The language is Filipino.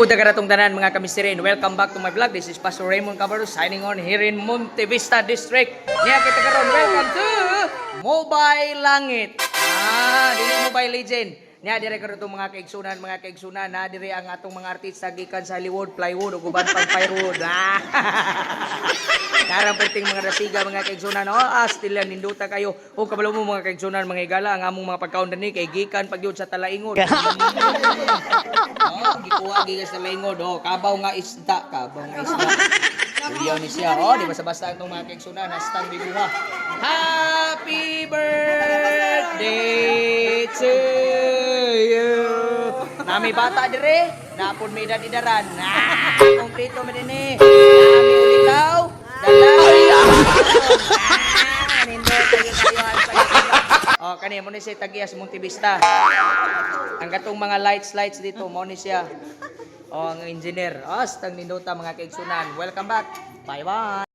Punta ka natong tanan mga kamistirin. Welcome back to my vlog. This is Pastor Raymond Cabarro signing on here in Monte Vista District. Niya kita karon. Welcome to Mobile Langit. Dili Mobile Legend. Niya dire karon itong mga kaigsunan na dire ang atong mga artista gikan sa Hollywood, plywood ug uban pang plywood. Karang perting mga rasiga mga kaigsunan. Still ninduta kayo. O kabalo mo mga kaigsunan mga igala ang among mga pagkaon dinhi kay gikan pagyud sa talaingon. Gikuha gigas sa lingod. Kabaw nga isda. Tuliyaw ni siya. Di basta-basta itong mga kaigsunan. Hastang biguha. Happy birthday to you. Nami bata dire. Napon may edad idaran. Kompleto mo din eh. Nami ulikaw. Dalaw. Nindot kayo kaniya mo ni siya Tagias Monte Vista. Ang gatong mga lights dito mo ni siya. Ang engineer. Astang nindota mga kaigsunan. Welcome back. Bye-bye.